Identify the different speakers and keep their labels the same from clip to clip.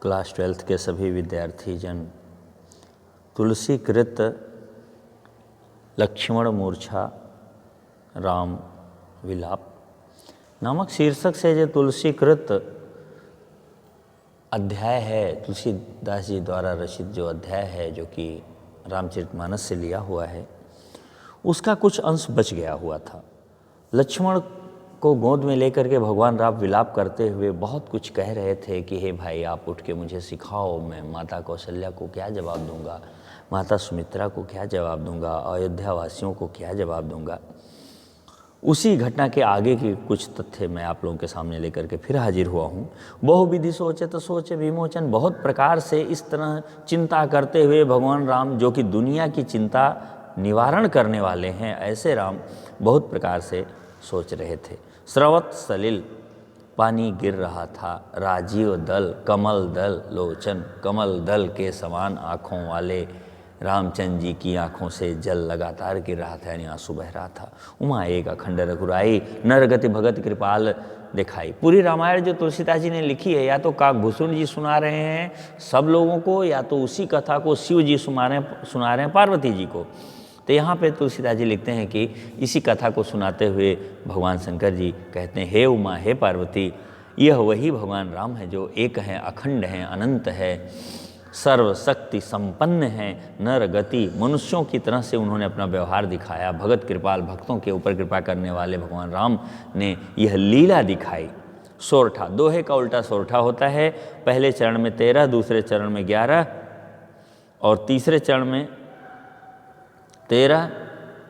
Speaker 1: Class 12th के सभी विद्यार्थी जन तुलसी कृत लक्ष्मण मूर्छा राम विलाप नामक शीर्षक से जो तुलसी कृत अध्याय है, तुलसीदास जी द्वारा रचित जो अध्याय है जो कि रामचरितमानस से लिया हुआ है, उसका कुछ अंश बच गया हुआ था। लक्ष्मण को गोद में लेकर के भगवान राम विलाप करते हुए बहुत कुछ कह रहे थे कि हे भाई आप उठ के मुझे सिखाओ, मैं माता कौशल्या को क्या जवाब दूंगा, माता सुमित्रा को क्या जवाब दूंगा, अयोध्या वासियों को क्या जवाब दूंगा। उसी घटना के आगे की कुछ तथ्य मैं आप लोगों के सामने लेकर के फिर हाजिर हुआ हूँ। बहुविधि सोचे तो सोचे विमोचन, बहुत प्रकार से इस तरह चिंता करते हुए भगवान राम जो कि दुनिया की चिंता निवारण करने वाले हैं, ऐसे राम बहुत प्रकार से सोच रहे थे। स्रवत सलिल पानी गिर रहा था, राजीव दल कमल दल लोचन, कमल दल के समान आँखों वाले रामचंद्र जी की आंखों से जल लगातार गिर रहा था, यानी आंसू बह रहा था। उमा एक अखंड रघुराई, नरगति भगत कृपाल दिखाई। पूरी रामायण जो तुलसीदास जी ने लिखी है, या तो काकभूषण जी सुना रहे हैं सब लोगों को, या तो उसी कथा को शिव जी सुना रहे हैं पार्वती जी को। तो यहाँ पे तुलसीदास जी लिखते हैं कि इसी कथा को सुनाते हुए भगवान शंकर जी कहते हैं, हे उमा हे पार्वती, यह वही भगवान राम है जो एक हैं, अखंड हैं, अनंत है, सर्वशक्ति संपन्न हैं, नर गति, मनुष्यों की तरह से उन्होंने अपना व्यवहार दिखाया। भगत कृपाल, भक्तों के ऊपर कृपा करने वाले भगवान राम ने यह लीला दिखाई। सोरठा, दोहे का उल्टा सोरठा होता है। पहले चरण में 13, दूसरे चरण में 11 और तीसरे चरण में 13,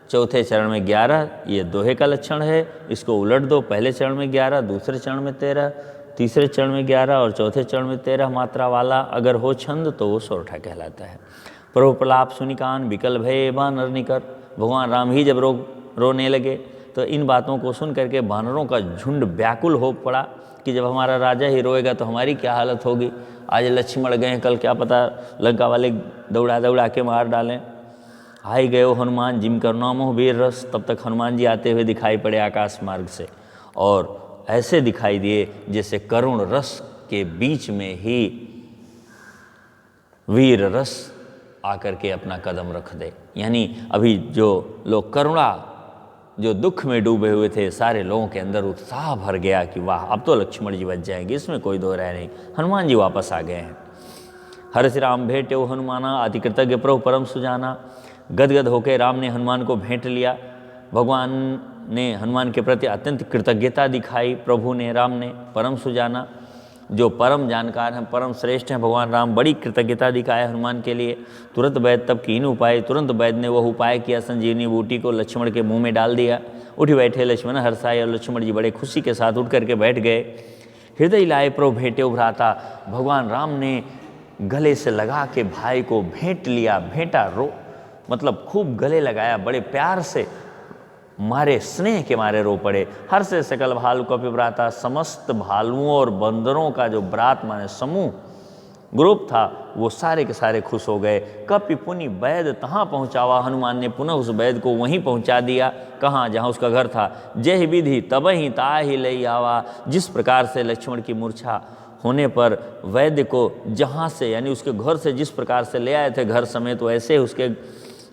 Speaker 1: चौथे चरण में 11, ये दोहे का लक्षण है। इसको उलट दो, पहले चरण में 11, दूसरे चरण में 13, तीसरे चरण में 11 और चौथे चरण में 13 मात्रा वाला अगर हो छंद तो वो सोरठा कहलाता है। प्रभु प्रलाप सुनिकान विकल भय बानर निकर, भगवान राम ही जब रोने लगे तो इन बातों को सुन करके बानरों का झुंड व्याकुल हो पड़ा कि जब हमारा राजा ही रोएगा तो हमारी क्या हालत होगी। आज लक्ष्मण गए, कल क्या पता लंका वाले दौड़ा के मार डालें। आई गए हो हनुमान जिम करना मोह वीर रस, तब तक हनुमान जी आते हुए दिखाई पड़े आकाश मार्ग से, और ऐसे दिखाई दिए जैसे करुण रस के बीच में ही वीर रस आकर के अपना कदम रख दे। यानी अभी जो लोग करुणा, जो दुख में डूबे हुए थे, सारे लोगों के अंदर उत्साह भर गया कि वाह अब तो लक्ष्मण जी बच जाएंगे, इसमें कोई दो राय नहीं। हनुमान जी वापस आ गए हैं। हर्ष राम भेंटे वो हनुमाना, अति कृतज्ञ प्रभु परम सुजाना। गदगद होकर राम ने हनुमान को भेंट लिया। भगवान ने हनुमान के प्रति अत्यंत कृतज्ञता दिखाई। प्रभु ने, राम ने, परम सुजाना जो परम जानकार हैं, परम श्रेष्ठ हैं, भगवान राम बड़ी कृतज्ञता दिखाए हनुमान के लिए। तुरंत वैद्य तब कीन उपाय, तुरंत वैद्य ने वह उपाय किया, संजीवनी बूटी को लक्ष्मण के मुंह में डाल दिया। उठ बैठे लक्ष्मण हर्षाय, और लक्ष्मण जी बड़े खुशी के साथ उठ करके बैठ गए। हृदय लाए प्रभु भेंटे उभराता, भगवान राम ने गले से लगा के भाई को भेंट लिया। भेंटा मतलब खूब गले लगाया, बड़े प्यार से मारे, स्नेह के मारे रो पड़े। हर से सकल भालू कपि ब्राता, समस्त भालुओं और बंदरों का जो ब्रात माने समूह ग्रुप था वो सारे के सारे खुश हो गए। कपि पुनि वैद तहाँ पहुँचावा, हनुमान ने पुनः उस वैद को वहीं पहुँचा दिया। कहाँ? जहाँ उसका घर था। जय विधि तब ही ताहि लई आवा, जिस प्रकार से लक्ष्मण की मूर्छा होने पर वैद्य को जहाँ से, यानी उसके घर से जिस प्रकार से ले आए थे घर समेत, वैसे उसके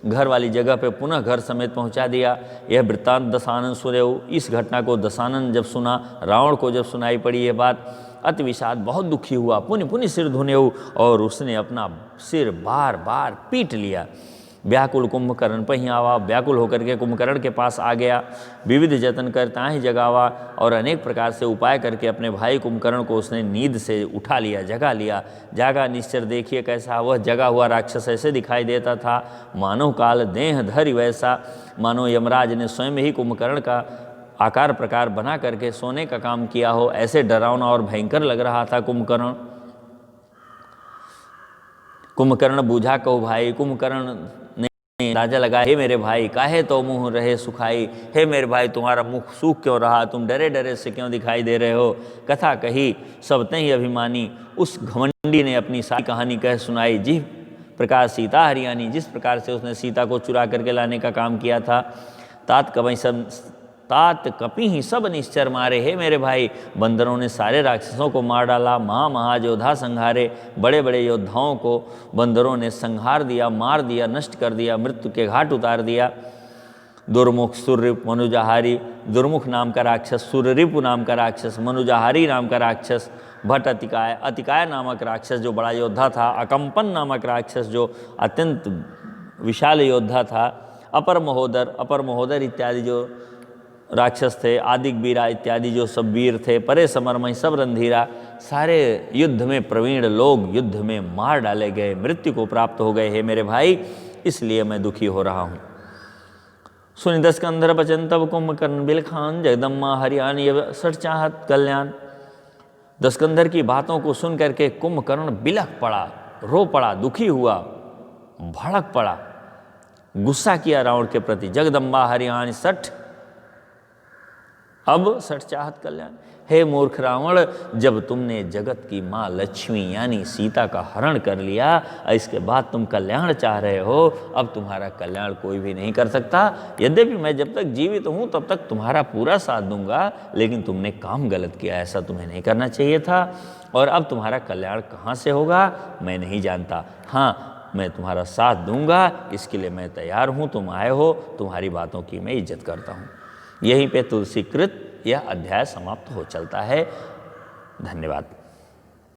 Speaker 1: घर वाली जगह पे पुनः घर समेत पहुंचा दिया। यह वृत्तांत दशानन सुनेऊ, इस घटना को दशानन जब सुना, रावण को जब सुनाई पड़ी ये बात, अति विषाद, बहुत दुखी हुआ। पुनि सिर धुनेऊ, और उसने अपना सिर बार बार पीट लिया। व्याकुल कुंभकर्ण पहियावा, व्याकुल होकर के कुंभकर्ण के पास आ गया। विविध जतन कर ताहि जगावा, और अनेक प्रकार से उपाय करके अपने भाई कुंभकर्ण को उसने नींद से उठा लिया, जगा लिया। जागा निश्चर देखिए कैसा, वह जगा हुआ राक्षस ऐसे दिखाई देता था मानव काल देह धरि वैसा, मानो यमराज ने स्वयं ही कुंभकर्ण का आकार प्रकार बना करके सोने का काम किया हो, ऐसे डरावना और भयंकर लग रहा था कुंभकर्ण। कुंभकर्ण बूझा कहो भाई, कुंभकर्ण ने राजा लगा, हे मेरे भाई काहे तो मुँह रहे सुखाई, हे मेरे भाई तुम्हारा मुख सूख क्यों रहा, तुम डरे डरे से क्यों दिखाई दे रहे हो। कथा कही सब तहीं अभिमानी, उस घमंडी ने अपनी सारी कहानी कह सुनाई। जिस प्रकार सीता हरियाणी, जिस प्रकार से उसने सीता को चुरा करके लाने का काम किया था। तात कवई सब तात कपि ही सब निश्चर मारे। हे मेरे भाई, बंदरों ने सारे राक्षसों को मार डाला। महायोद्धा संहारे, बड़े बड़े योद्धाओं को बंदरों ने संहार दिया, मार दिया, नष्ट कर दिया, मृत्यु के घाट उतार दिया। दुर्मुख, सुररिप, मनुजाहारी, दुर्मुख नाम का राक्षस, सुररिपु नाम का राक्षस, मनुजाहारी नाम का राक्षस, भट्ट अतिकाय, अतिकाय नामक राक्षस जो बड़ा योद्धा था, अकंपन नामक राक्षस जो अत्यंत विशाल योद्धा था, अपर महोदर इत्यादि जो राक्षस थे, आदिग्बीरा इत्यादि जो सब वीर थे, परे समरमय सब रणधीरा, सारे युद्ध में प्रवीण लोग युद्ध में मार डाले गए, मृत्यु को प्राप्त हो गए। हे मेरे भाई, इसलिए मैं दुखी हो रहा हूँ। सुनि दस्कंधर बचन तब कुंभकर्ण बिलखान, जगदम्बा हरियाणी सठ चाहत कल्याण। दस्कंधर की बातों को सुन करके कुंभकर्ण बिलख पड़ा, रो पड़ा, दुखी हुआ, भड़क पड़ा, गुस्सा किया रावण के प्रति। जगदम्बा हरियाणी सठ, अब सठ चाहत कल्याण। हे मूर्ख रावण, जब तुमने जगत की माँ लक्ष्मी यानी सीता का हरण कर लिया, इसके बाद तुम कल्याण चाह रहे हो, अब तुम्हारा कल्याण कोई भी नहीं कर सकता। यद्यपि मैं जब तक जीवित हूँ तब तक तुम्हारा पूरा साथ दूंगा, लेकिन तुमने काम गलत किया, ऐसा तुम्हें नहीं करना चाहिए था। और अब तुम्हारा कल्याण कहाँ से होगा मैं नहीं जानता। हाँ, मैं तुम्हारा साथ दूंगा, इसके लिए मैं तैयार हूँ। तुम आए हो, तुम्हारी बातों की मैं इज्जत करता हूँ। यहीं पे तुलसीकृत यह अध्याय समाप्त हो चलता है। धन्यवाद।